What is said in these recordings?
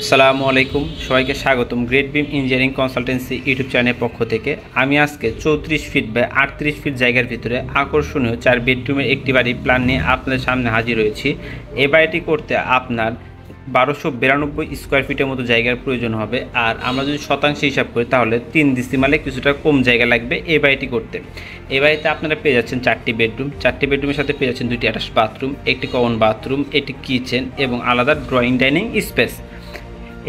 আসসালামু আলাইকুম, সবাইকে স্বাগতম গ্রেট বিম ইঞ্জিনিয়ারিং কনসালটেন্সি ইউটিউব চ্যানেলের পক্ষ থেকে। আমি আজকে 34 ফিট বাই 38 ফিট জায়গার ভিতরে আকর্ষণীয় 4 বেডরুমের একটি বাড়ি প্ল্যান নিয়ে আপনাদের সামনে হাজির হয়েছি। এই বাড়িটি করতে আপনার 1292 স্কোয়ার ফিটের মতো জায়গার প্রয়োজন হবে। আর আমরা যদি শতাংশ হিসাব করি তাহলে 3 ডিসিমালে কিছুটা কম জায়গা লাগবে এই বাড়িটি করতে। এই বাড়িতে আপনারা পেয়ে যাচ্ছেন 4টি বেডরুম, 4টি বেডরুমের সাথে পেয়ে যাচ্ছেন 2টি অ্যাটাচ বাথরুম, একটি কমন বাথরুম, একটি কিচেন এবং আলাদা ড্রয়িং ডাইনিং স্পেস।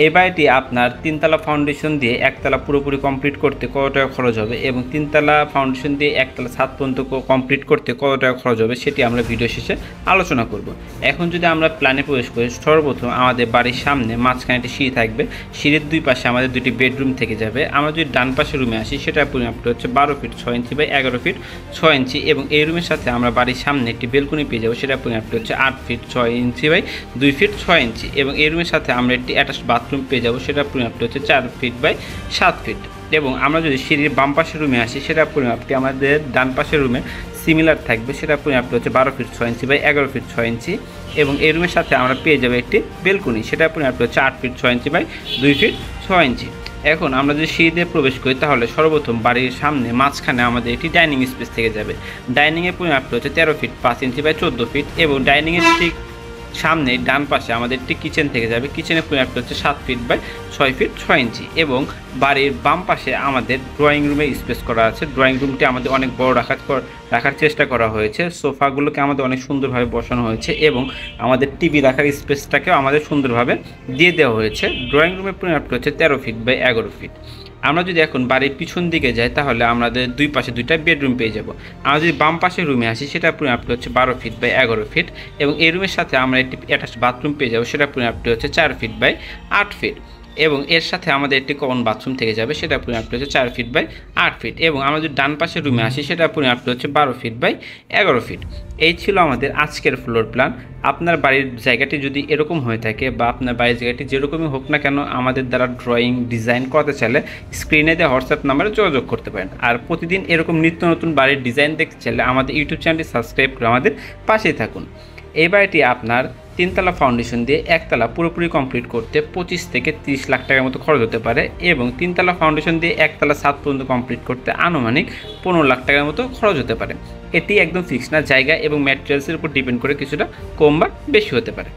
এই বাড়িটি আপনার 3তলা ফাউন্ডেশন দিয়ে একতলা পুরোপুরি কমপ্লিট করতে কত টাকা খরচ হবে এবং 3তলা ফাউন্ডেশন দিয়ে একতলা ছাদ পর্যন্ত কমপ্লিট করতে কত টাকা খরচ হবে সেটি আমরা ভিডিও শেষে আলোচনা করব। এখন যদি আমরা প্ল্যানে প্রবেশ করি, সর্বপ্রথম আমাদের বাড়ির সামনে মাঝখানে একটি সিঁড়ি থাকবে। সিঁড়ির দুই পাশে আমাদের 2টি বেডরুম থেকে যাবে। আমরা যদি ডান পাশের রুমে আসি, সেটার পরিমাপটা হচ্ছে 12 ফিট 6 ইঞ্চি বাই 11 ফিট 6 ইঞ্চি এবং এই রুমের সাথে আমরা বাড়ির সামনে একটি বেলকনি পেয়ে যাবো। সেটার পরিমাপটা হচ্ছে 8 ফিট 6 ইঞ্চি বাই 2 ফিট 6 ইঞ্চি এবং এই রুমের সাথে আমরা একটি অ্যাটাচ বাথরুম পেয়ে যাবো। সেটার পরিমাপটা হচ্ছে 4 ফিট বাই 7 ফিট এবং আমরা যদি সিঁড়ির বাম পাশের রুমে আসি, সেটার পরিমাপটি আমাদের ডান পাশের রুমে সিমিলার থাকবে। সেটার পরিমাপটা হচ্ছে 12 ফিট 6 ইঞ্চি বাই 11 ফিট 6 ইঞ্চি এবং এই রুমের সাথে আমরা পেয়ে যাবো একটি বেলকনি। সেটার পরিমাপটা হচ্ছে 8 ফিট 6 ইঞ্চি বাই 2 ফিট 6 ইঞ্চি। এখন আমরা যদি সিঁড়ি দিয়ে প্রবেশ করি তাহলে সর্বপ্রথম বাড়ির সামনে মাঝখানে আমাদের একটি ডাইনিং স্পেস থেকে যাবে। ডাইনিংয়ের পরিমাপটা হচ্ছে 13 ফিট 5 ইঞ্চি বাই 14 ফিট এবং ডাইনিংয়ের ঠিক সামনে ডান পাশে আমাদের একটি কিচেন থেকে যাবে। কিচেনের পরিমাপটা হচ্ছে 7 ফিট বাই 6 ফিট 6 ইঞ্চি এবং বাড়ির বাম পাশে আমাদের ড্রয়িং রুমে স্পেস করা আছে। ড্রয়িং রুমটি আমাদের অনেক বড় রাখার চেষ্টা করা হয়েছে। সোফাগুলোকে আমাদের অনেক সুন্দরভাবে বসানো হয়েছে এবং আমাদের টিভি রাখার স্পেসটাকেও আমাদের সুন্দরভাবে দিয়ে দেওয়া হয়েছে। ড্রয়িং রুমের পরিমাপটা হচ্ছে 13 ফিট বাই 11 ফিট। আমরা যদি এখন বাড়ির পিছন দিকে যাই তাহলে আমাদের দুই পাশে 2টা বেডরুম পেয়ে যাব। আমরা যদি বাম পাশের রুমে আসি, সেটার পরিমাপটা হচ্ছে 12 ফিট বাই 11 ফিট এবং এই রুমের সাথে আমরা একটি অ্যাটাচ বাথরুম পেয়ে যাবো। সেটার পরিমাপটা হচ্ছে 4 ফিট বাই 8 ফিট এবং এর সাথে আমাদের একটি কমন বাথরুম থেকে যাবে। সেটার পরিমাপটা হচ্ছে 4 ফিট বাই 8 ফিট এবং আমরা যদি ডান পাশের রুমে আসি, সেটার পরিমাপটা হচ্ছে 12 ফিট বাই 11 ফিট। এই ছিল আমাদের আজকের ফ্লোর প্ল্যান। আপনার বাড়ির জায়গাটি যদি এরকম হয়ে থাকে বা আপনার বাড়ির জায়গাটি যেরকমই হোক না কেন, আমাদের দ্বারা ড্রয়িং ডিজাইন করতে চাইলে স্ক্রিনে দেওয়া হোয়াটসঅ্যাপ নাম্বারে যোগাযোগ করতে পারেন। আর প্রতিদিন এরকম নিত্য নতুন বাড়ির ডিজাইন দেখতে চাইলে আমাদের ইউটিউব চ্যানেলটি সাবস্ক্রাইব করে আমাদের পাশেই থাকুন। এই বাড়িটি আপনার 3তলা ফাউন্ডেশন দিয়ে একতলা পুরোপুরি কমপ্লিট করতে 25 থেকে 30 লাখ টাকার মতো খরচ হতে পারে এবং 3তলা ফাউন্ডেশন দিয়ে একতলা ছাদ পর্যন্ত কমপ্লিট করতে আনুমানিক 15 লাখ টাকার মতো খরচ হতে পারে। এটি একদম ফিক্স না, জায়গা এবং ম্যাটেরিয়ালসের উপর ডিপেন্ড করে কিছুটা কম বা বেশি হতে পারে।